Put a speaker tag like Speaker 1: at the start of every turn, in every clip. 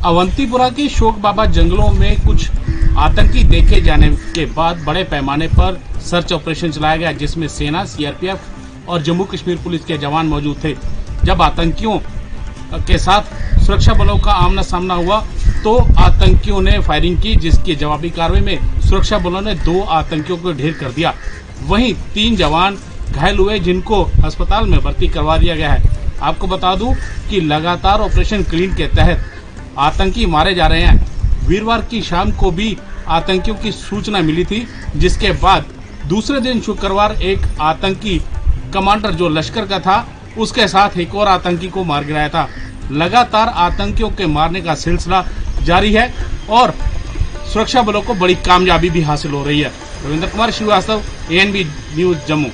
Speaker 1: अवंतीपुरा की शोक बाबा जंगलों में कुछ आतंकी देखे जाने के बाद बड़े पैमाने पर सर्च ऑपरेशन चलाया गया, जिसमें सेना, सीआरपीएफ और जम्मू कश्मीर पुलिस के जवान मौजूद थे। जब आतंकियों के साथ सुरक्षा बलों का आमना सामना हुआ तो आतंकियों ने फायरिंग की, जिसकी जवाबी कार्रवाई में सुरक्षा बलों ने 2 आतंकियों को ढेर कर दिया। वहीं 3 जवान घायल हुए, जिनको अस्पताल में भर्ती करवा दिया गया है। आपको बता दूं कि लगातार ऑपरेशन क्लीन के तहत आतंकी मारे जा रहे हैं। वीरवार की शाम को भी आतंकियों की सूचना मिली थी, जिसके बाद दूसरे दिन शुक्रवार एक आतंकी कमांडर जो लश्कर का था, उसके साथ एक और आतंकी को मार गिराया था। लगातार आतंकियों के मारने का सिलसिला जारी है और सुरक्षा बलों को बड़ी कामयाबी भी हासिल हो रही है। Ravindra Kumar Shrivastava, ANB news Jammu.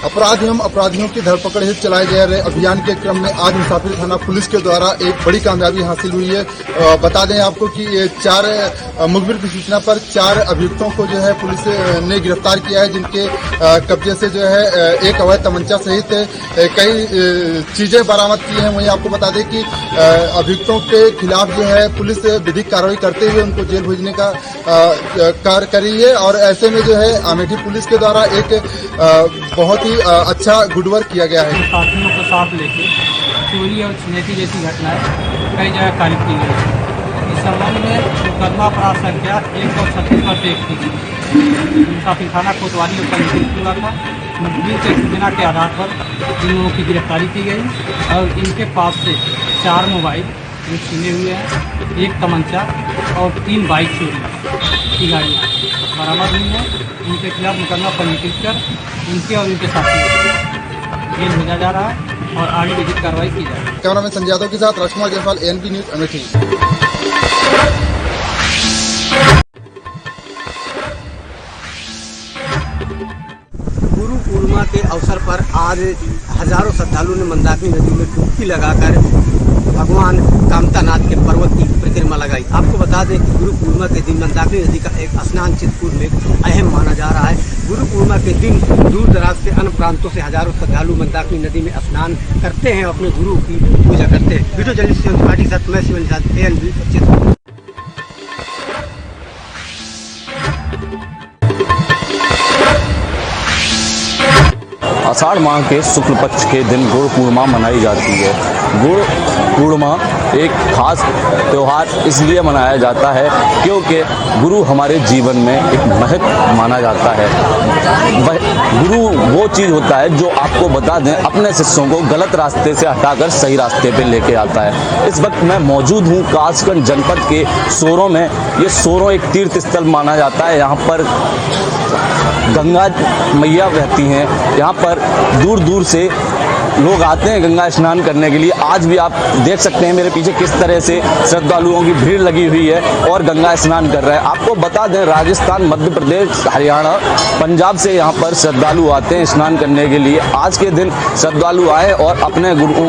Speaker 2: अपराधियों की धरपकड़ हेतु चलाए जा रहे अभियान के क्रम में आज मुसाफिर थाना पुलिस के द्वारा एक बड़ी कामयाबी हासिल हुई है। बता दें आपको कि ये 4 मुखबिर की सूचना पर 4 अभियुक्तों को जो है पुलिस ने गिरफ्तार किया है, जिनके कब्जे से जो है एक अवैध तमंचा सहित कई चीजें बरामद की हैं। वहीं आपको बता दें कि अभियुक्तों के खिलाफ जो है पुलिस विधिक कार्रवाई करते हुए उनको जेल भेजने का कार्य कर रही है। और ऐसे में जो है अमेठी पुलिस के द्वारा एक बहुत ही अच्छा गुड वर्क किया गया है।
Speaker 3: साथियों को साथ लेके चोरी और छिनैती जैसी घटनाएं कई जगह कारित की गई। इस संबंध में मुकदमा अपराध संख्या 136 पर पेश की गई। मुसाफिर थाना कोतवाली और पंजीकृत हुआ था। मुखबिर के सूचना के आधार पर इन लोगों की गिरफ्तारी की गई और इनके पास से 4 मोबाइल जो छीने हुए हैं, 1 तमंचा और 3 बाइक चोरी की गाड़ियाँ बरामद हुई हैं। उनके खिलाफ मुकदमा पंजीकृत कर उनके और उनके साथी जेल भेजा जा रहा है और आगे विधिक कार्रवाई की जाएगी।
Speaker 2: कैमरामैन संजय यादव के साथ राजकुमार जायसवाल, ANB न्यूज अमेठी।
Speaker 4: गुरु पूर्णिमा के अवसर पर आज हजारों श्रद्धालुओं ने मंदाकिनी नदी में डुबकी लगाकर भगवान कामतानाथ के पर्वत की परिक्रमा लगाई। आपको बता दें कि गुरु पूर्णिमा के दिन मंदाकिनी नदी का एक स्नान चित्रकूट में अहम माना जा रहा है। गुरु पूर्णिमा के दिन दूर दराज से अन्य प्रांतों से हजारों श्रद्धालु मंदाकिनी नदी में स्नान करते हैं, अपने गुरु की पूजा करते हैं। वीडियो जर्नलिस्ट पार्टी के साथ मैं शिवन साथ ANB चित्रकूट।
Speaker 5: आषाढ़ माह के शुक्ल पक्ष के दिन गुरु पूर्णिमा मनाई जाती है। गुरु पूर्णिमा एक खास त्यौहार इसलिए मनाया जाता है क्योंकि गुरु हमारे जीवन में एक महत्व माना जाता है। गुरु वो चीज़ होता है जो आपको बता दें अपने शिष्यों को गलत रास्ते से हटाकर सही रास्ते पे लेके आता है। इस वक्त मैं मौजूद हूँ कासगंज जनपद के सोरों में। ये सोरों एक तीर्थ स्थल माना जाता है। यहाँ पर गंगा मैया बहती हैं। यहाँ पर दूर दूर से लोग आते हैं गंगा स्नान करने के लिए। आज भी आप देख सकते हैं मेरे पीछे किस तरह से श्रद्धालुओं की भीड़ लगी हुई है और गंगा स्नान कर रहे हैं। आपको बता दें राजस्थान, मध्य प्रदेश, हरियाणा, पंजाब से यहाँ पर श्रद्धालु आते हैं स्नान करने के लिए। आज के दिन श्रद्धालु आए और अपने गुरुओं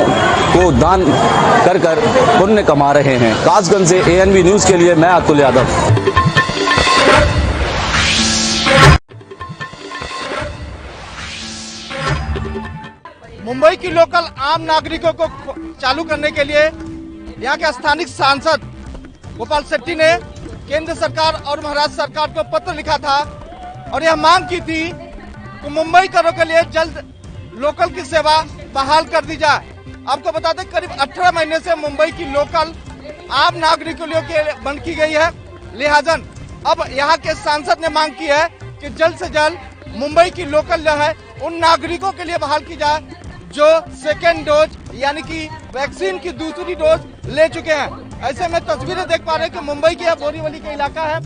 Speaker 5: को दान कर कर पुण्य कमा रहे हैं। कासगंज से ANB न्यूज़ के लिए मैं अतुल यादव।
Speaker 6: मुंबई की लोकल आम नागरिकों को चालू करने के लिए यहाँ के स्थानिक सांसद गोपाल शेट्टी ने केंद्र सरकार और महाराष्ट्र सरकार को पत्र लिखा था और यह मांग की थी कि मुंबई करों के लिए जल्द लोकल की सेवा बहाल कर दी जाए। आपको बता दें करीब 18 महीने से मुंबई की लोकल आम नागरिकों के लिए बंद की गई है। लिहाजन अब यहाँ के सांसद ने मांग की है कि जल्द से जल्द मुंबई की लोकल जो है उन नागरिकों के लिए बहाल की जाए जो सेकेंड डोज यानी कि वैक्सीन की दूसरी डोज ले चुके हैं। ऐसे में तस्वीरें देख पा रहे हैं कि मुंबई के बोरीवली का इलाका है।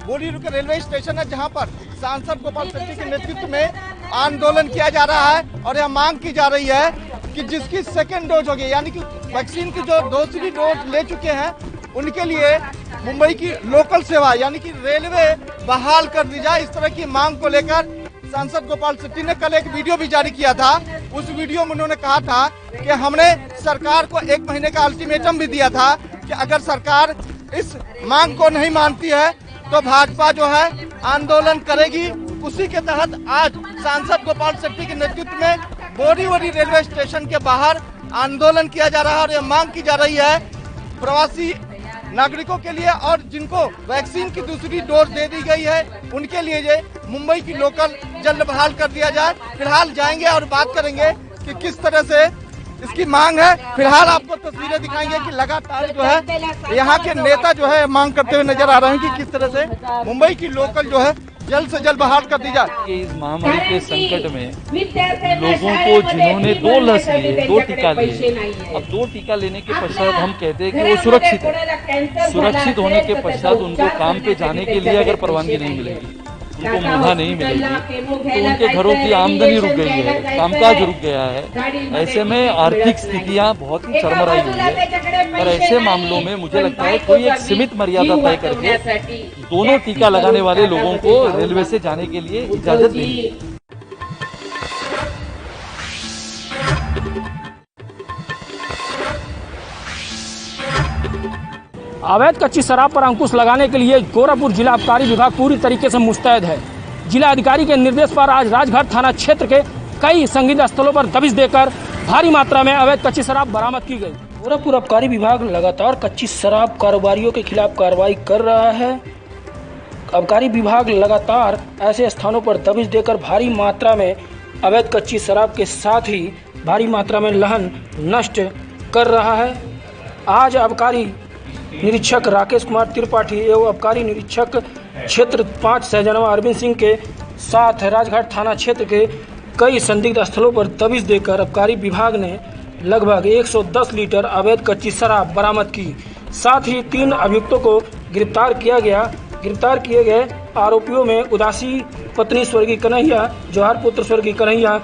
Speaker 6: बोरीवली रेलवे स्टेशन है जहां पर सांसद गोपाल शेट्टी के नेतृत्व में आंदोलन किया जा रहा है और यह मांग की जा रही है कि जिसकी सेकेंड डोज होगी यानी कि वैक्सीन की जो दूसरी डोज ले चुके हैं उनके लिए मुंबई की लोकल सेवा यानी कि रेलवे बहाल कर दी जाए। इस तरह की मांग को लेकर सांसद गोपाल शेट्टी ने कल एक वीडियो भी जारी किया था। उस वीडियो में उन्होंने कहा था कि हमने सरकार को 1 महीने का अल्टीमेटम भी दिया था कि अगर सरकार इस मांग को नहीं मानती है तो भाजपा जो है आंदोलन करेगी। उसी के तहत आज सांसद गोपाल शेट्टी के नेतृत्व में बोरीवली रेलवे स्टेशन के बाहर आंदोलन किया जा रहा है और यह मांग की जा रही है प्रवासी नागरिकों के लिए और जिनको वैक्सीन की दूसरी डोज दे दी गई है उनके लिए ये मुंबई की लोकल जल्द बहाल कर दिया जाए। फिलहाल जाएंगे और बात करेंगे कि किस तरह से इसकी मांग है। फिलहाल आपको तस्वीरें दिखाएंगे कि लगातार जो है यहाँ के नेता जो है मांग करते हुए नजर आ रहे हैं कि किस तरह से मुंबई की लोकल जो है जल्द से जल्द बहाल कर दी जाए।
Speaker 7: इस महामारी के संकट में लोगों को जिन्होंने 2 लस लिए, 2 टीका लिए, अब 2 टीका लेने के पश्चात हम कहते हैं कि वो सुरक्षित है। सुरक्षित होने के पश्चात उनको काम पे जाने के लिए अगर परवानगी नहीं मिलेगी, उनको मुहैया नहीं मिलेगी, तो उनके घरों की आमदनी रुक गई है, कामकाज रुक गया है। ऐसे में आर्थिक स्थितियां बहुत ही चरमराई हुई है और ऐसे मामलों में मुझे लगता है कोई एक सीमित मर्यादा तय करके दोनों टीका लगाने वाले लोगों को रेलवे से जाने के लिए इजाजत देगी।
Speaker 8: अवैध कच्ची शराब पर अंकुश लगाने के लिए गोरखपुर जिला आबकारी विभाग पूरी तरीके से मुस्तैद है। जिला अधिकारी के निर्देश पर आज राजघाट थाना क्षेत्र के कई संदिग्ध स्थलों पर दबिश देकर भारी मात्रा में अवैध कच्ची शराब बरामद की गई। गोरखपुर आबकारी विभाग लगातार कच्ची शराब कारोबारियों के खिलाफ कार्रवाई कर रहा है। आबकारी विभाग लगातार ऐसे स्थानों पर दबिश देकर भारी मात्रा में अवैध कच्ची शराब के साथ ही भारी मात्रा में लहन नष्ट कर रहा है। आज आबकारी निरीक्षक राकेश कुमार त्रिपाठी एवं आबकारी निरीक्षक क्षेत्र 5 सहजनवा अरविंद सिंह के साथ राजघाट थाना क्षेत्र के कई संदिग्ध स्थलों पर दबिश देकर आबकारी विभाग ने लगभग 110 लीटर अवैध कच्ची शराब बरामद की। साथ ही 3 अभियुक्तों को गिरफ्तार किया गया। गिरफ्तार किए गए आरोपियों में उदासी पत्नी स्वर्गीय कन्हैया, जौहर पुत्र स्वर्गीय कन्हैया,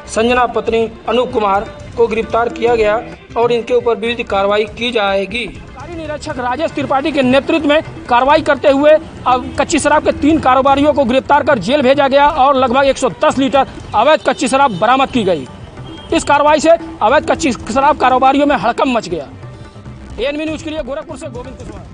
Speaker 8: संजना पत्नी अनूप कुमार को गिरफ्तार किया गया और इनके ऊपर विधिक कार्रवाई की जाएगी। निरीक्षक राजेश त्रिपाठी के नेतृत्व में कार्रवाई करते हुए अब कच्ची शराब के 3 कारोबारियों को गिरफ्तार कर जेल भेजा गया और लगभग 110 लीटर अवैध कच्ची शराब बरामद की गई। इस कार्रवाई से अवैध कच्ची शराब कारोबारियों में हड़कंप मच गया। एएनबी न्यूज के लिए गोरखपुर से गोविंद कुशवाहा।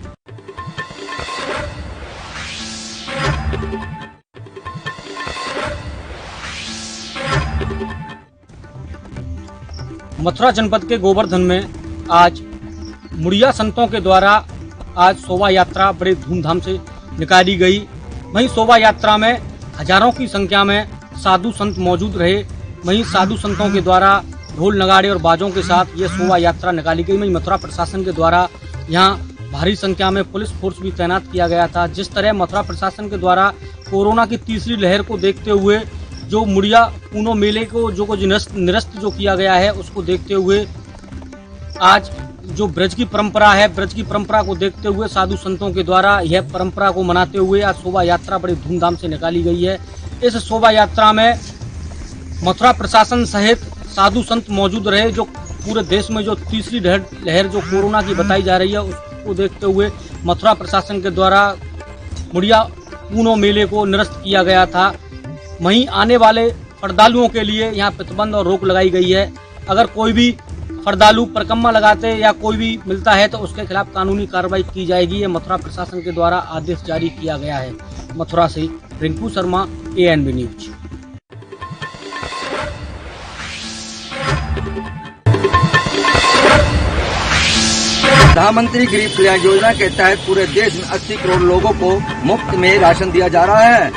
Speaker 9: मथुरा जनपद के गोवर्धन में आज मुड़िया संतों के द्वारा आज शोभा यात्रा बड़े धूमधाम से निकाली गई। वहीं शोभा यात्रा में हजारों की संख्या में साधु संत मौजूद रहे। वहीं साधु संतों के द्वारा ढोल नगाड़े और बाजों के साथ ये शोभा यात्रा निकाली गई। वहीं मथुरा प्रशासन के द्वारा यहाँ भारी संख्या में पुलिस फोर्स भी तैनात किया गया था। जिस तरह मथुरा प्रशासन के द्वारा कोरोना की तीसरी लहर को देखते हुए जो मुड़िया पूनो मेले को जो निरस्त जो किया गया है, उसको देखते हुए आज जो ब्रज की परंपरा है, ब्रज की परंपरा को देखते हुए साधु संतों के द्वारा यह परंपरा को मनाते हुए आज शोभा यात्रा बड़ी धूमधाम से निकाली गई है। इस शोभा यात्रा में मथुरा प्रशासन सहित साधु संत मौजूद रहे। जो पूरे देश में जो तीसरी लहर जो कोरोना की बताई जा रही है, उसको देखते हुए मथुरा प्रशासन के द्वारा मुड़िया पूनो मेले को निरस्त किया गया था। वहीं आने वाले श्रद्धालुओं के लिए यहाँ प्रतिबंध और रोक लगाई गई है। अगर कोई भी श्रद्धालु परिक्रमा लगाते या कोई भी मिलता है तो उसके खिलाफ कानूनी कार्रवाई की जाएगी। ये मथुरा प्रशासन के द्वारा आदेश जारी किया गया है। मथुरा से रिंकू शर्मा, एएनबी न्यूज।
Speaker 10: प्रधानमंत्री गरीब कल्याण योजना के तहत पूरे देश में 80 करोड़ लोगों को मुफ्त में राशन दिया जा रहा है।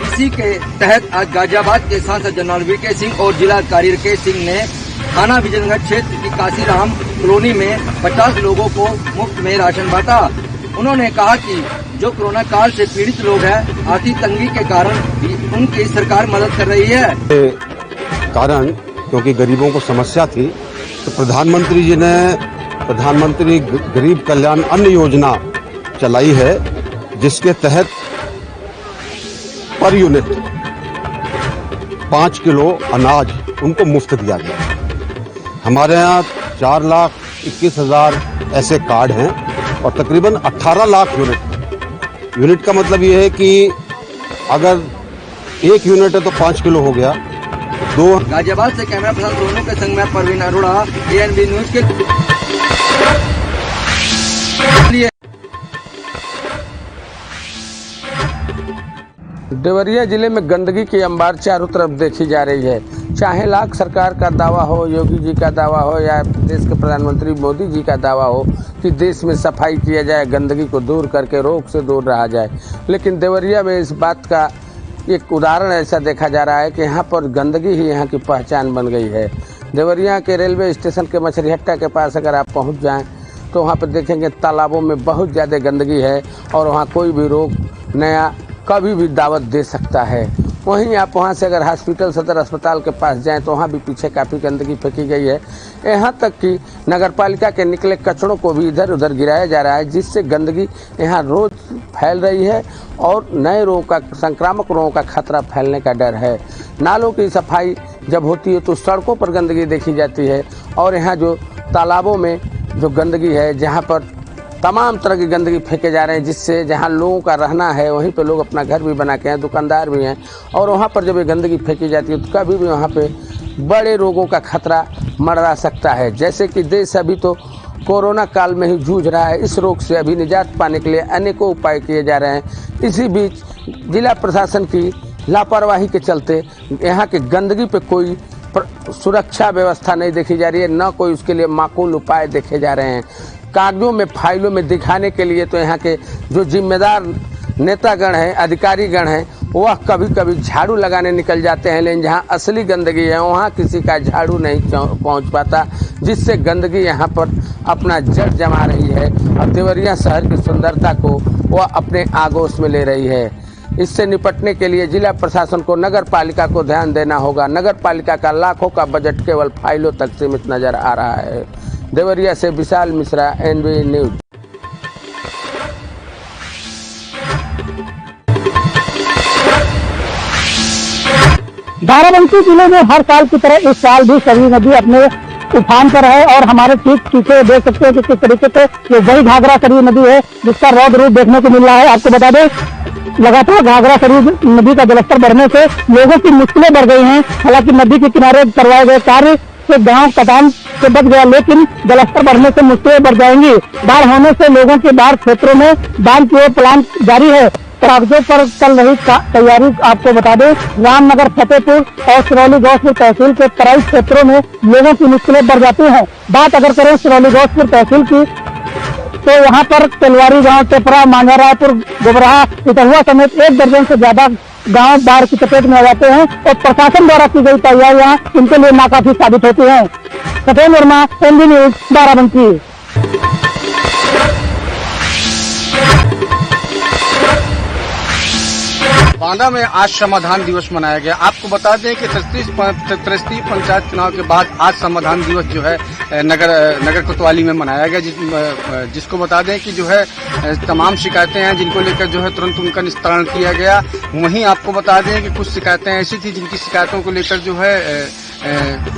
Speaker 10: इसी के तहत आज गाजियाबाद के सांसद जनरल वीके सिंह और जिलाधिकारी राकेश सिंह ने थाना विजयनगर क्षेत्र की काशीराम कॉलोनी में 50 लोगों को मुफ्त में राशन बांटा। उन्होंने कहा कि जो कोरोना काल से पीड़ित लोग हैं, आर्थिक तंगी के कारण उनकी सरकार मदद कर रही है।
Speaker 11: कारण क्योंकि गरीबों को समस्या थी तो प्रधानमंत्री जी ने प्रधानमंत्री गरीब कल्याण अन्न योजना चलाई है, जिसके तहत पर यूनिट 5 किलो अनाज उनको मुफ्त दिया गया। हमारे यहाँ 4,21,000 ऐसे कार्ड हैं और तकरीबन 18 लाख यूनिट का मतलब ये है कि अगर 1 यूनिट है तो 5 किलो हो गया। 2
Speaker 10: गाजियाबाद से कैमरा पर्सन सोनू के संग में परवीन अरोड़ा, एएनबी न्यूज के लिए।
Speaker 12: देवरिया जिले में गंदगी की अंबार चारों तरफ देखी जा रही है। चाहे लाख सरकार का दावा हो, योगी जी का दावा हो या देश के प्रधानमंत्री मोदी जी का दावा हो कि देश में सफाई किया जाए, गंदगी को दूर करके रोग से दूर रहा जाए, लेकिन देवरिया में इस बात का एक उदाहरण ऐसा देखा जा रहा है कि यहाँ पर गंदगी ही यहाँ की पहचान बन गई है। देवरिया के रेलवे स्टेशन के मछलीहट्टा के पास अगर आप पहुँच जाएँ तो वहाँ पर देखेंगे तालाबों में बहुत ज़्यादा गंदगी है और वहाँ कोई भी रोग नया कभी भी दावत दे सकता है। वहीं आप वहाँ से अगर हॉस्पिटल सदर अस्पताल के पास जाएं तो वहाँ भी पीछे काफ़ी गंदगी फेंकी गई है। यहाँ तक कि नगरपालिका के निकले कचड़ों को भी इधर उधर गिराया जा रहा है, जिससे गंदगी यहाँ रोज फैल रही है और नए रोगों का, संक्रामक रोगों का खतरा फैलने का डर है। नालों की सफाई जब होती है तो सड़कों पर गंदगी देखी जाती है और यहाँ जो तालाबों में जो गंदगी है, जहाँ पर तमाम तरह की गंदगी फेंके जा रहे हैं, जिससे जहाँ लोगों का रहना है वहीं पे लोग अपना घर भी बना के हैं, दुकानदार भी हैं, और वहाँ पर जब ये गंदगी फेंकी जाती है तो कभी भी वहाँ पे बड़े रोगों का खतरा मंडरा सकता है। जैसे कि देश अभी तो कोरोना काल में ही जूझ रहा है, इस रोग से अभी निजात पाने के लिए अनेकों उपाय किए जा रहे हैं। इसी बीच जिला प्रशासन की लापरवाही के चलते यहाँ की गंदगी पे कोई सुरक्षा व्यवस्था नहीं देखी जा रही है, न कोई उसके लिए माकूल उपाय देखे जा रहे हैं। कागजों में, फाइलों में दिखाने के लिए तो यहाँ के जो जिम्मेदार नेतागण हैं, अधिकारीगण हैं, वह कभी कभी झाड़ू लगाने निकल जाते हैं, लेकिन जहाँ असली गंदगी है वहाँ किसी का झाड़ू नहीं पहुँच पाता, जिससे गंदगी यहाँ पर अपना जड़ जमा रही है और देवरिया शहर की सुंदरता को वह अपने आगोश में ले रही है। इससे निपटने के लिए जिला प्रशासन को, नगर पालिका को ध्यान देना होगा। नगर पालिका का लाखों का बजट केवल फाइलों तक सीमित नजर आ रहा है। देवरिया से विशाल मिश्रा, एनबी न्यूज।
Speaker 13: बाराबंकी जिले में हर साल की तरह इस साल भी सभी नदी अपने उफान पर है और हमारे ठीक पीछे देख सकते हैं कि किस तरीके से ये वही घाघरा सरयू नदी है जिसका रौद्र रूप देखने को मिल रहा है। आपको बता दें, लगातार घाघरा सरयू नदी का जलस्तर बढ़ने से लोगों की मुश्किलें बढ़ गई हैं। हालांकि नदी के किनारे करवाए गए कार्य से गांव कटान से बच गया, लेकिन जलस्तर बढ़ने से मुश्किलें बढ़ जाएंगी। बाढ़ होने से लोगों के बाढ़ क्षेत्रों में बांध की ओर प्लान जारी है। कागजों पर चल रही तैयारी आपको बता दें, रामनगर, फतेहपुर और सिरौली गौसपुर तहसील के तराई क्षेत्रों में लोगों की मुश्किलें बढ़ जाती हैं। बात अगर करें सिरौली गौसपुर तहसील की तो यहाँ पर तेलवारी गांव, टेपरा, मांझारायपुर, गोबराहा, इटहुआ समेत 1 दर्जन से ज्यादा गांव बाढ़ की चपेट में आ जाते हैं और प्रशासन द्वारा की गई तैयारियां इनके लिए नाकाफी साबित होती हैं। Satyendra Verma, NB News, Barabanki.
Speaker 14: बांदा में आज समाधान दिवस मनाया गया। आपको बता दें कि 33 पंचायत चुनाव के बाद आज समाधान दिवस जो है नगर कोतवाली में मनाया गया, जिसको बता दें कि जो है तमाम शिकायतें हैं जिनको लेकर जो है तुरंत उनका निस्तारण किया गया। वहीं आपको बता दें कि कुछ शिकायतें ऐसी थी जिनकी शिकायतों को लेकर जो है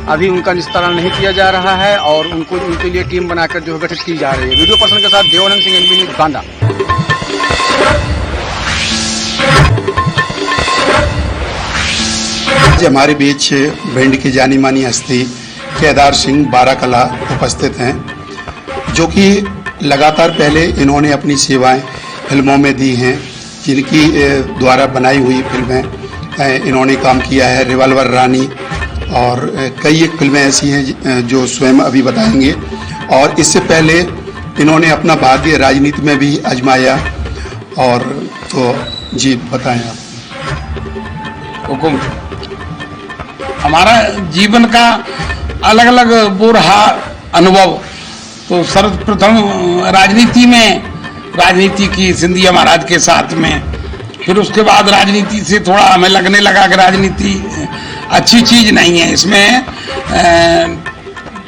Speaker 14: अभी उनका निस्तारण नहीं किया जा रहा है और उनके लिए टीम बनाकर जो है गठित की जा रही है। वीडियो पर्सन के साथ देवानंद सिंह, एनबी न्यूज, बांदा।
Speaker 15: आज हमारे बीच भिंड की जानी मानी हस्ती केदार सिंह बाराकला उपस्थित हैं, जो कि लगातार पहले इन्होंने अपनी सेवाएं फिल्मों में दी हैं, जिनकी द्वारा बनाई हुई फिल्में इन्होंने काम किया है। रिवॉल्वर रानी और कई एक फिल्में ऐसी हैं जो स्वयं अभी बताएंगे। और इससे पहले इन्होंने अपना भाग्य राजनीति में भी आजमाया। और तो जी बताएं आप।
Speaker 16: हुकुम, हमारा जीवन का अलग अलग वो रहा अनुभव। तो सर्वप्रथम राजनीति की सिंधिया महाराज के साथ में, फिर उसके बाद राजनीति से थोड़ा हमें लगने लगा कि राजनीति अच्छी चीज नहीं है, इसमें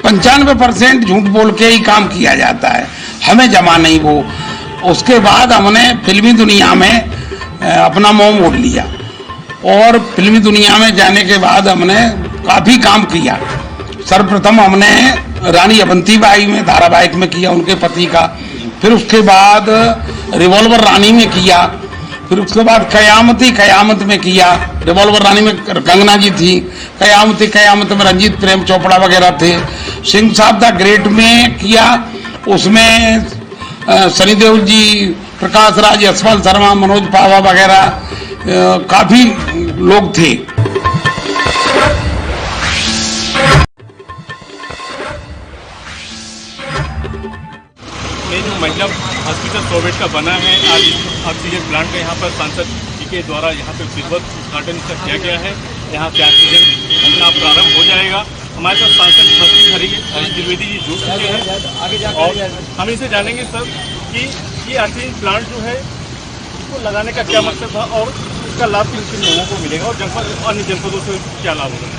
Speaker 16: 95% झूठ बोल के ही काम किया जाता है, हमें जमा नहीं वो। उसके बाद हमने फिल्मी दुनिया में अपना मोह मोड़ लिया और फिल्मी दुनिया में जाने के बाद हमने काफी काम किया। सर्वप्रथम हमने रानी अवंतीबाई में धारावाहिक में किया, उनके पति का। फिर उसके बाद रिवॉल्वर रानी में किया। फिर उसके बाद कयामत में किया। रिवॉल्वर रानी में कंगना जी थी, कयामत में रंजीत प्रेम चोपड़ा वगैरह थे। सिंह साहब द ग्रेट में किया, उसमें सनी देओल जी, प्रकाश राज, यशपाल शर्मा, मनोज पावा वगैरह काफी लोग थे।
Speaker 1: ये जो महिला हॉस्पिटल कोविड का बना है, आज ऑक्सीजन प्लांट का यहाँ पर सांसद जी के द्वारा यहाँ पर विधिवत उद्घाटन किया गया है। यहाँ से ऑक्सीजन बनना प्रारंभ हो जाएगा। हमारे साथ सांसद हरीश द्विवेदी जी जुड़ चुके हैं और हम इसे जानेंगे सर कि ये ऑक्सीजन प्लांट जो है इसको लगाने का क्या मकसद था और इसका लाभ किन किन लोगों को मिलेगा और जनपद अन्य जनपदों से क्या लाभ होगा।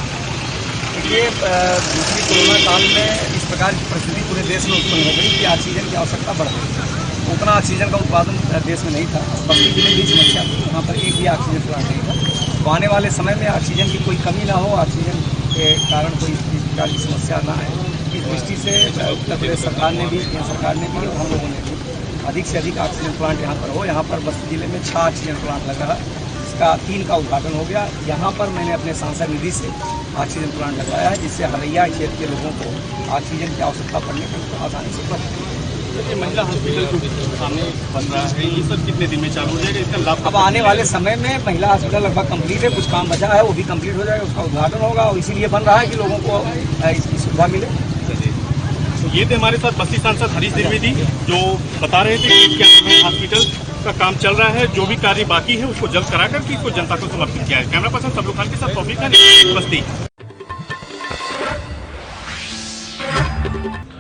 Speaker 4: ये दूसरी कोरोना काल में इस प्रकार की परिस्थिति पूरे देश में उत्पन्न हो गई कि ऑक्सीजन की आवश्यकता बढ़ गई। उतना ऑक्सीजन का उत्पादन देश में नहीं था। बस्ती जिले की समस्या थी, वहाँ पर एक भी ऑक्सीजन प्लांट नहीं था। तो आने वाले समय में ऑक्सीजन की कोई कमी ना हो, ऑक्सीजन के कारण कोई इस प्रकार की समस्या ना आए, इस दृष्टि से उत्तर प्रदेश सरकार ने भी, केंद्र सरकार ने भी और हम लोगों ने भी अधिक से अधिक ऑक्सीजन प्लांट यहाँ पर हो। यहाँ पर बस्ती जिले में 6 ऑक्सीजन प्लांट लगा है, इसका 3 का उद्घाटन हो गया। यहाँ पर मैंने अपने सांसद निधि से ऑक्सीजन प्लांट लगवाया है, जिससे हरैया क्षेत्र के लोगों को ऑक्सीजन की आवश्यकता पड़ने पर आसानी से पड़ सकती है।
Speaker 1: ये महिला हॉस्पिटल जो सामने बन रहा है, ये सब कितने दिन में चालू हो जाएगा, इसका लाभ?
Speaker 4: अब आने वाले समय में महिला हॉस्पिटल लगभग कंप्लीट है, कुछ काम बचा है वो भी कंप्लीट हो जाएगा, उसका उद्घाटन होगा और इसीलिए बन रहा है कि लोगों को इसकी सुविधा मिले।
Speaker 1: ये थे हमारे साथ बस्ती सांसद हरीश द्विवेदी जो बता रहे थे कि क्या हॉस्पिटल का काम चल रहा है, जो भी कार्य बाकी है उसको जल्द कराकर कि इसको जनता को समर्पित किया है। कैमरा पर्सन सबलू खान के साथ तौफीक खान, बस्ती।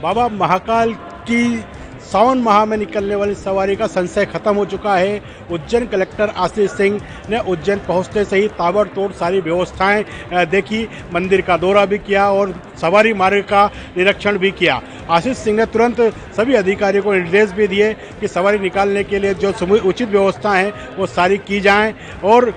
Speaker 17: बाबा महाकाल की सावन माह में निकलने वाली सवारी का संशय खत्म हो चुका है। उज्जैन कलेक्टर आशीष सिंह ने उज्जैन पहुंचते से ही ताबड़तोड़ सारी व्यवस्थाएं देखी, मंदिर का दौरा भी किया और सवारी मार्ग का निरीक्षण भी किया। आशीष सिंह ने तुरंत सभी अधिकारियों को निर्देश भी दिए कि सवारी निकालने के लिए जो उचित व्यवस्था हैं वो सारी की जाएं और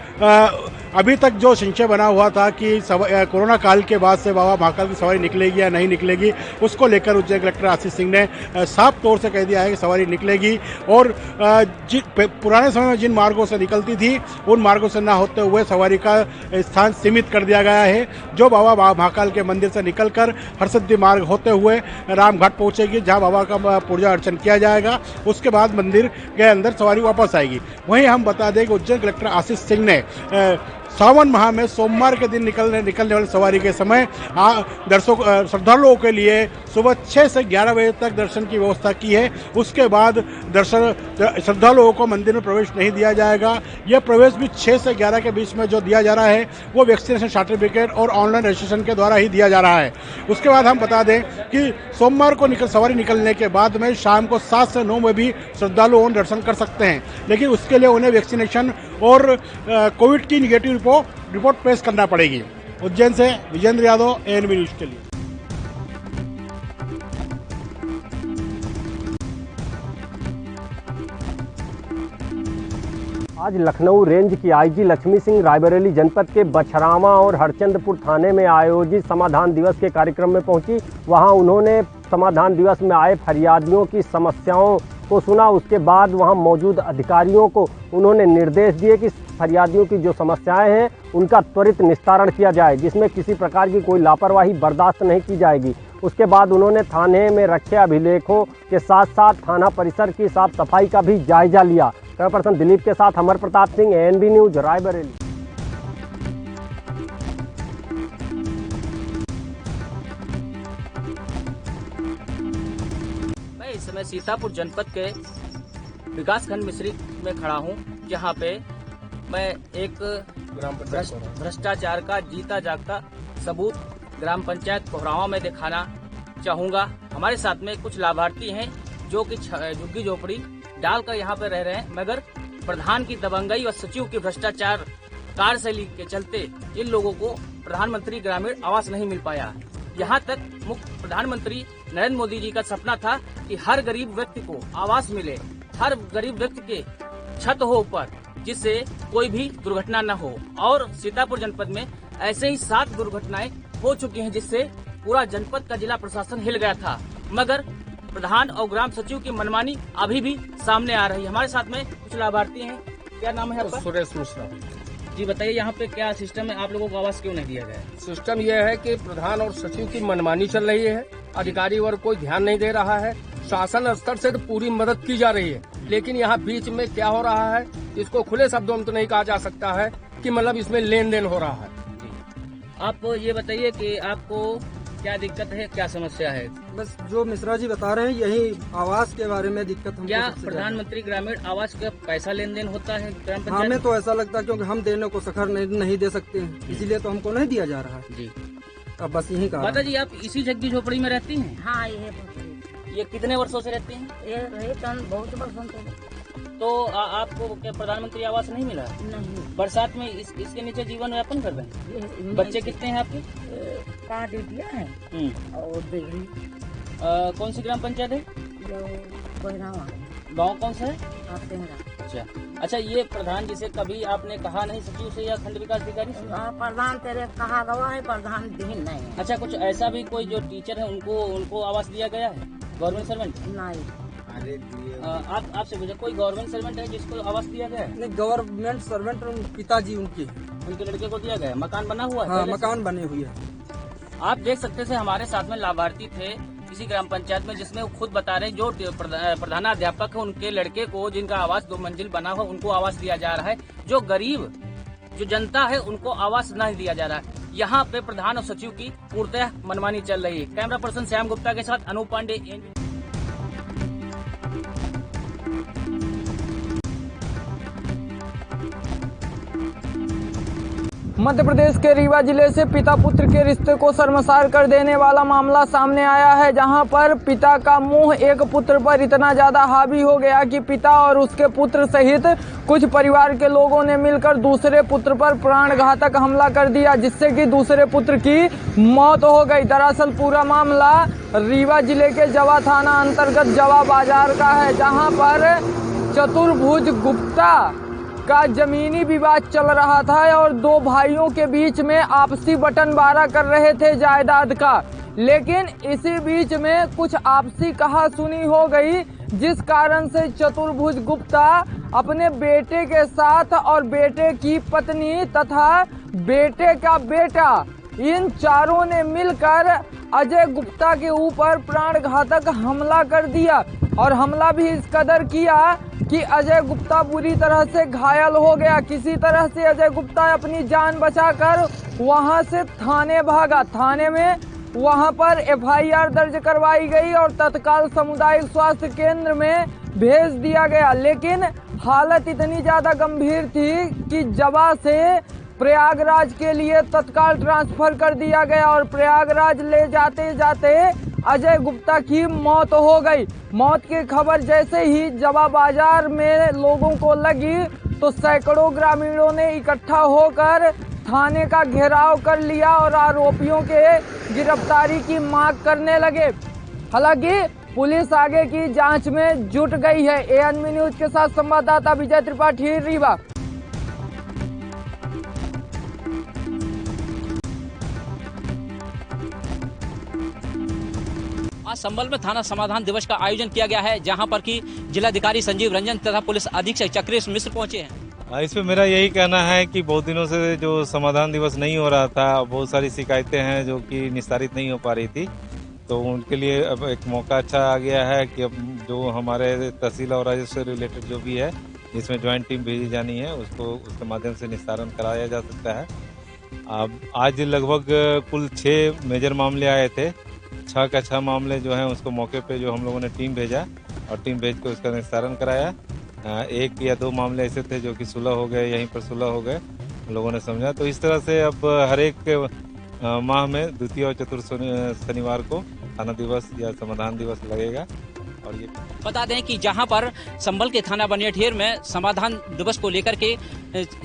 Speaker 17: अभी तक जो संशय बना हुआ था कि कोरोना काल के बाद से बाबा महाकाल की सवारी निकलेगी या नहीं निकलेगी, उसको लेकर उज्जैन कलेक्टर आशीष सिंह ने साफ तौर से कह दिया है कि सवारी निकलेगी और पुराने समय में जिन मार्गों से निकलती थी उन मार्गों से ना होते हुए सवारी का स्थान सीमित कर दिया गया है, जो बाबा महाकाल के मंदिर से निकलकर हरसिद्धि मार्ग होते हुए रामघाट पहुंचेगी, जहां बाबा का पूजा अर्चन किया जाएगा। उसके बाद मंदिर के अंदर सवारी वापस आएगी। वहीं हम बता दें कि उज्जैन कलेक्टर आशीष सिंह ने सावन माह में सोमवार के दिन निकलने वाली सवारी के समय श्रद्धालुओं के लिए सुबह 6 से 11 बजे तक दर्शन की व्यवस्था की है। उसके बाद श्रद्धालुओं को मंदिर में प्रवेश नहीं दिया जाएगा। यह प्रवेश भी 6 से 11 के बीच में जो दिया जा रहा है वो वैक्सीनेशन सर्टिफिकेट और ऑनलाइन रजिस्ट्रेशन के द्वारा ही दिया जा रहा है। उसके बाद हम बता दें कि सोमवार को सवारी निकलने के बाद में शाम को 7 से 9 में भी श्रद्धालु दर्शन कर सकते हैं, लेकिन उसके लिए उन्हें वैक्सीनेशन और कोविड की निगेटिव रिपोर्ट पेश करना पड़ेगी। उज्जैन से विजेंद्र यादव, एएनबी न्यूज के लिए।
Speaker 18: आज लखनऊ रेंज की आईजी लक्ष्मी सिंह रायबरेली जनपद के बछरावा और हरचंदपुर थाने में आयोजित समाधान दिवस के कार्यक्रम में पहुंची। वहां उन्होंने समाधान दिवस में आए फरियादियों की समस्याओं को सुना। उसके बाद वहां मौजूद अधिकारियों को उन्होंने निर्देश दिए कि फरियादियों की जो समस्याएं हैं उनका त्वरित निस्तारण किया जाए, जिसमें किसी प्रकार की कोई लापरवाही बर्दाश्त नहीं की जाएगी। उसके बाद उन्होंने थाने में रखे अभिलेखों के साथ साथ थाना परिसर की साफ सफाई का भी जायजा लिया। कैमरा पर्सन दिलीप के साथ अमर प्रताप सिंह, एएनबी न्यूज, रायबरेली।
Speaker 8: मैं इस समय सीतापुर जनपद के विकासखंड मिश्री में खड़ा हूं, जहां पे मैं एक भ्रष्टाचार का जीता जागता सबूत ग्राम पंचायत कोहरावा में दिखाना चाहूंगा। हमारे साथ में कुछ लाभार्थी हैं जो कि झुग्गी झोपड़ी डालकर यहाँ पे रह रहे हैं, मगर प्रधान की दबंगई और सचिव की भ्रष्टाचार कार्यशैली के चलते इन लोगों को प्रधानमंत्री ग्रामीण आवास नहीं मिल पाया। यहाँ तक मुख्य प्रधानमंत्री नरेंद्र मोदी जी का सपना था कि हर गरीब व्यक्ति को आवास मिले, हर गरीब व्यक्ति के छत हो ऊपर, जिससे कोई भी दुर्घटना न हो। और सीतापुर जनपद में ऐसे ही 7 दुर्घटनाएं हो चुकी हैं, जिससे पूरा जनपद का जिला प्रशासन हिल गया था, मगर प्रधान और ग्राम सचिव की मनमानी अभी भी सामने आ रही है। हमारे साथ में कुछ लाभार्थी हैं। क्या नाम है आपका?
Speaker 12: सुरेश मिश्रा
Speaker 8: जी, बताइए यहाँ पे क्या सिस्टम है, आप लोगों को आवास क्यों नहीं दिया गया?
Speaker 12: सिस्टम यह है कि प्रधान और सचिव की मनमानी चल रही है, अधिकारी वर्ग कोई ध्यान नहीं दे रहा है।
Speaker 8: शासन स्तर से तो पूरी मदद की जा रही है, लेकिन यहाँ बीच में क्या हो रहा है इसको खुले शब्दों में तो नहीं कहा जा सकता है कि मतलब इसमें लेन देन हो रहा है।
Speaker 19: आप ये बताइए कि आपको क्या दिक्कत है, क्या समस्या है?
Speaker 4: बस जो मिश्रा जी बता रहे हैं यही आवास के बारे में दिक्कत हमको।
Speaker 19: क्या
Speaker 4: सबसे
Speaker 19: प्रधानमंत्री ग्रामीण आवास का पैसा लेन देन होता है ग्राम
Speaker 4: ज्यादा।
Speaker 19: पंचायत?
Speaker 4: हमें तो ऐसा लगता है क्योंकि हम देने को सखर नहीं दे सकते हैं, इसीलिए तो हमको नहीं दिया जा रहा है
Speaker 19: जी।
Speaker 4: अब बस यही कहा।
Speaker 19: माता जी, आप इसी झग्गी झोपड़ी में रहती हैं?
Speaker 20: हाँ,
Speaker 19: ये कितने वर्षों से रहती हैं?
Speaker 20: ये बहुत वर्षों से।
Speaker 19: तो आपको क्या प्रधानमंत्री आवास नहीं मिला?
Speaker 20: नहीं।
Speaker 19: बरसात में इसके नीचे जीवन यापन कर रहे हैं? बच्चे कितने हैं आपके?
Speaker 20: 5 बेटियां हैं और बेटी।
Speaker 19: कौन सी ग्राम पंचायत है? गाँव कौन सा है? अच्छा, ये प्रधान जिसे कभी आपने कहा नहीं सचिव से या खंड विकास अधिकारी से?
Speaker 20: प्रधान तेरे कहा गवा है, प्रधान दिन नहीं।
Speaker 19: अच्छा, कुछ ऐसा भी कोई जो टीचर है उनको आवास दिया गया है? गवर्नमेंट सर्वेंट
Speaker 20: नहीं।
Speaker 19: आपसे पूछा, कोई गवर्नमेंट सर्वेंट है जिसको आवास दिया गया है?
Speaker 4: नहीं, गवर्नमेंट सर्वेंट पिताजी उनके
Speaker 19: लड़के को दिया गया है। मकान बना हुआ है?
Speaker 4: हाँ, मकान बने हुए है।
Speaker 19: आप देख सकते थे हमारे साथ में लाभार्थी थे किसी ग्राम पंचायत में, जिसमें वो खुद बता रहे जो प्रधानाध्यापक है उनके लड़के को जिनका आवास 2 मंजिल बना हुआ उनको आवास दिया जा रहा है। जो गरीब जो जनता है उनको आवास नहीं दिया जा रहा है। यहाँ पे प्रधान और सचिव की पूर्णतः मनमानी चल रही है। कैमरा पर्सन श्याम गुप्ता के साथ अनूप पांडे।
Speaker 21: मध्य प्रदेश के रीवा जिले से पिता पुत्र के रिश्ते को शर्मसार कर देने वाला मामला सामने आया है, जहां पर पिता का मोह एक पुत्र पर इतना ज्यादा हावी हो गया कि पिता और उसके पुत्र सहित कुछ परिवार के लोगों ने मिलकर दूसरे पुत्र पर प्राणघातक हमला कर दिया, जिससे कि दूसरे पुत्र की मौत हो गई। दरअसल पूरा मामला रीवा जिले के जवा थाना अंतर्गत जवा बाजार का है, जहाँ पर चतुर्भुज गुप्ता का जमीनी विवाद चल रहा था और 2 भाइयों के बीच में आपसी बटनबारा कर रहे थे जायदाद का। लेकिन इसी बीच में कुछ आपसी कहासुनी हो गई, जिस कारण से चतुर्भुज गुप्ता अपने बेटे के साथ और बेटे की पत्नी तथा बेटे का बेटा इन चारों ने मिलकर अजय गुप्ता के ऊपर प्राणघातक हमला कर दिया और हमला भी इस कदर किया कि अजय गुप्ता बुरी तरह से घायल हो गया। किसी तरह से अजय गुप्ता अपनी जान बचाकर वहां से थाने भागा। थाने में वहां पर FIR दर्ज करवाई गई और तत्काल सामुदायिक स्वास्थ्य केंद्र में भेज दिया गया। लेकिन हालत इतनी ज्यादा गंभीर थी कि जवा से प्रयागराज के लिए तत्काल ट्रांसफर कर दिया गया और प्रयागराज ले जाते जाते अजय गुप्ता की मौत हो गई। मौत की खबर जैसे ही जवा बाजार में लोगों को लगी तो सैकड़ों ग्रामीणों ने इकट्ठा होकर थाने का घेराव कर लिया और आरोपियों के गिरफ्तारी की मांग करने लगे। हालांकि पुलिस आगे की जांच में जुट गई है। ANB न्यूज के साथ संवाददाता विजय त्रिपाठी, रीवा।
Speaker 19: आज संभल में थाना समाधान दिवस का आयोजन किया गया है, जहां पर कि जिलाधिकारी संजीव रंजन तथा पुलिस अधीक्षक चक्रेश मिश्र पहुंचे हैं।
Speaker 22: इसमें मेरा यही कहना है कि बहुत दिनों से जो समाधान दिवस नहीं हो रहा था, बहुत सारी शिकायतें हैं जो कि निस्तारित नहीं हो पा रही थी, तो उनके लिए अब एक मौका अच्छा आ गया है कि अब जो हमारे तहसील और राजस्व से रिलेटेड जो भी है जिसमें ज्वाइंट टीम भेजी जानी है उसके माध्यम से निस्तारण कराया जा सकता है। अब आज लगभग कुल 6 मेजर मामले आए थे। 6 का 6 मामले जो हैं उसको मौके पे जो हम लोगों ने टीम भेजा और टीम भेज के उसका निस्तारण कराया। 1 या 2 मामले ऐसे थे जो कि सुलह हो गए, यहीं पर सुलह हो गए, लोगों ने समझा। तो इस तरह से अब हर एक माह में द्वितीय और चतुर्थ शनिवार को थाना दिवस या समाधान दिवस लगेगा। और ये
Speaker 19: बता दें कि जहां पर संभल के थाना बनियाठेर में समाधान दिवस को लेकर के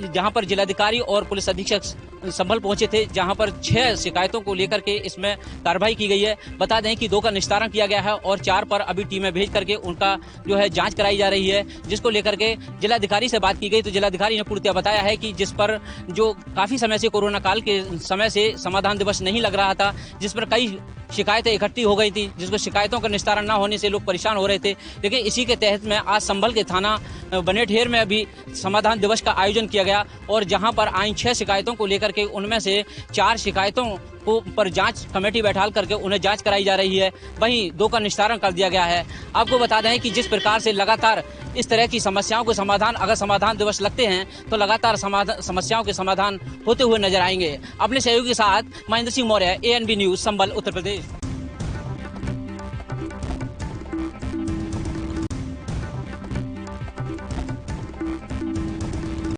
Speaker 19: जहां पर जिलाधिकारी और पुलिस अधीक्षक संभल पहुंचे थे, जहां पर 6 शिकायतों को लेकर के इसमें कार्रवाई की गई है। बता दें कि 2 का निस्तारण किया गया है और 4 पर अभी टीमें भेज करके उनका जो है जांच कराई जा रही है, जिसको लेकर के जिलाधिकारी से बात की गई तो जिलाधिकारी ने पूर्णतः बताया है कि जिस पर जो काफी समय से कोरोना काल के समय से समाधान दिवस नहीं लग रहा था, जिस पर कई शिकायतें इकट्ठी हो गई थी, जिसको शिकायतों का निस्तारण न होने से लोग परेशान हो रहे थे। लेकिन इसी के तहत में आज संभल के थाना बनियाठेर में अभी समाधान दिवस का आयोजन आयोजन किया गया और जहां पर आई 6 शिकायतों को लेकर के उनमें से 4 शिकायतों को पर जांच कमेटी बैठाल करके उन्हें जांच कराई जा रही है, वहीं 2 का निस्तारण कर दिया गया है। आपको बता दें कि जिस प्रकार से लगातार इस तरह की समस्याओं को अगर समाधान दिवस लगते हैं तो लगातार समस्याओं के समाधान होते हुए नजर आएंगे। अपने सहयोगी के साथ महेंद्र सिंह मौर्य, ANB न्यूज, संभल, उत्तर प्रदेश।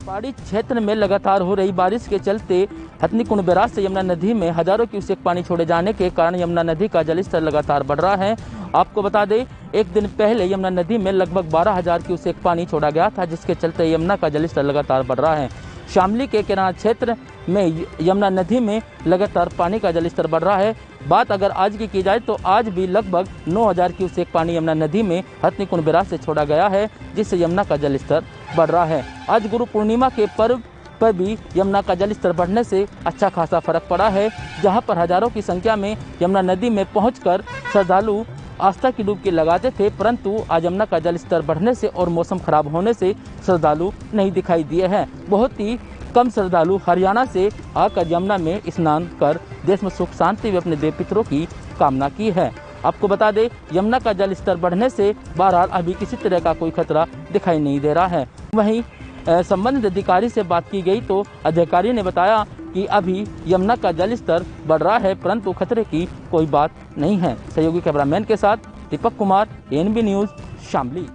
Speaker 2: पहाड़ी क्षेत्र में लगातार हो रही बारिश के चलते हथनीकुंड बैराज से यमुना नदी में हजारों क्यूसेक पानी छोड़े जाने के कारण यमुना नदी का जलस्तर लगातार बढ़ रहा है। आपको बता दें, एक दिन पहले यमुना नदी में लगभग 12,000 क्यूसेक पानी छोड़ा गया था, जिसके चलते यमुना का जलस्तर लगातार बढ़ रहा है। शामली के किनारा क्षेत्र में यमुना नदी में लगातार पानी का जलस्तर बढ़ रहा है। बात अगर आज की जाए तो आज भी लगभग 9,000 क्यूसेक पानी यमुना नदी में हथनीकुंड बैराज से छोड़ा गया है, जिससे यमुना का जलस्तर बढ़ रहा है। आज गुरु पूर्णिमा के पर्व पर भी यमुना का जलस्तर बढ़ने से अच्छा खासा फर्क पड़ा है, जहां पर हजारों की संख्या में यमुना नदी में पहुंचकर श्रद्धालु आस्था की डुबकी लगाते थे, परंतु आज यमुना का जलस्तर बढ़ने से और मौसम खराब होने से श्रद्धालु नहीं दिखाई दिए हैं। बहुत ही कम श्रद्धालु हरियाणा से आकर यमुना में स्नान कर देश में सुख शांति व अपने देव पितरों की कामना की है। आपको बता दें, यमुना का जलस्तर बढ़ने से बहरहाल अभी किसी तरह का कोई खतरा दिखाई नहीं दे रहा है। वहीं संबंधित अधिकारी से बात की गई तो अधिकारी ने बताया कि अभी यमुना का जलस्तर बढ़ रहा है, परंतु खतरे की कोई बात नहीं है। सहयोगी कैमरामैन के साथ दीपक कुमार, ANB न्यूज, शामली।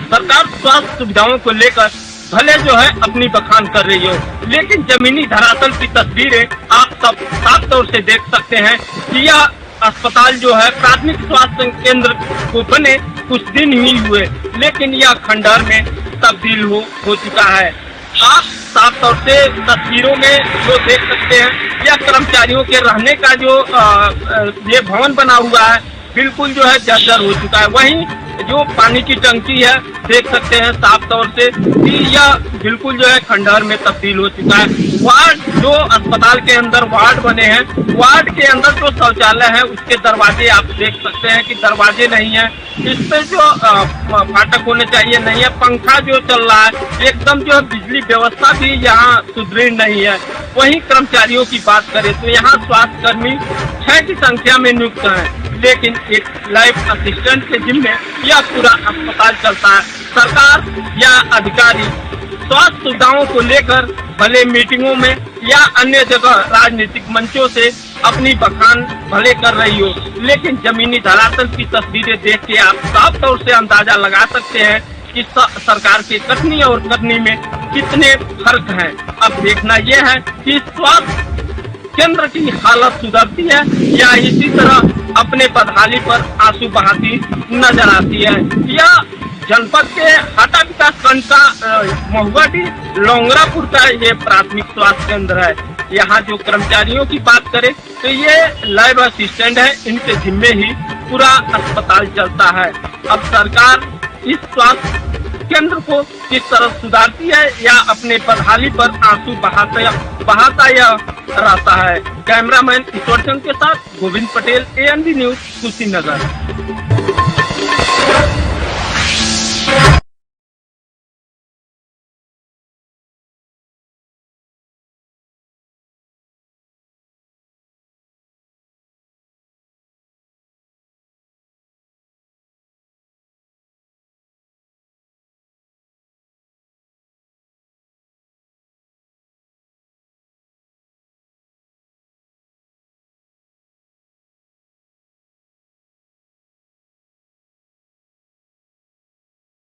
Speaker 3: सरकार स्वास्थ्य सुविधाओं को लेकर भले जो है अपनी बखान कर रही हो, लेकिन जमीनी धरातल की तस्वीरें आप सब साफ तौर से देख सकते हैं कि यह अस्पताल जो है प्राथमिक स्वास्थ्य केंद्र को बने कुछ दिन ही हुए, लेकिन यह खंडहर में तब्दील हो चुका है। आप साफ तौर से तस्वीरों में जो देख सकते हैं, यह कर्मचारियों के रहने का जो ये भवन बना हुआ है बिल्कुल जो है जर्जर हो चुका है। वहीं जो पानी की टंकी है देख सकते हैं साफ तौर से कि यह बिल्कुल जो है खंडहर में तब्दील हो चुका है। वार्ड जो अस्पताल के अंदर वार्ड बने हैं, वार्ड के अंदर जो शौचालय है उसके दरवाजे आप देख सकते हैं कि दरवाजे नहीं है, इस पे जो फाटक होने चाहिए नहीं है। पंखा जो चल रहा है एकदम जो है बिजली व्यवस्था भी यहाँ सुदृढ़ नहीं है। वहीं कर्मचारियों की बात करें तो यहाँ स्वास्थ्य कर्मी 6 की संख्या में नियुक्त हैं, लेकिन एक लाइफ असिस्टेंट के जिम्मे यह पूरा अस्पताल चलता है। सरकार या अधिकारी स्वास्थ्य सुविधाओं को लेकर भले मीटिंगों में या अन्य जगह राजनीतिक मंचों से अपनी बखान भले कर रही हो, लेकिन जमीनी धरातल की तस्वीरें देख के आप साफ तौर से अंदाजा लगा सकते हैं कि सरकार के कथनी और करनी में कितने फर्क हैं। अब देखना यह है कि स्वास्थ्य केंद्र की हालत सुधरती है या इसी तरह अपने बदहाली पर आंसू बहाती नजर आती है। यह जनपद के हाटा विकास खंड का महुआडी लोंगरापुर का ये प्राथमिक स्वास्थ्य केंद्र है। यहाँ जो कर्मचारियों की बात करें तो ये लैब असिस्टेंट है, इनके जिम्मे ही पूरा अस्पताल चलता है। अब सरकार इस स्वास्थ्य केंद्र को किस तरह सुधारती है या अपने बदहाली पर आंसू बहाता या रहता है। कैमरामैन ईश्वर चंद के साथ गोविंद पटेल, ANB न्यूज, कुशीनगर।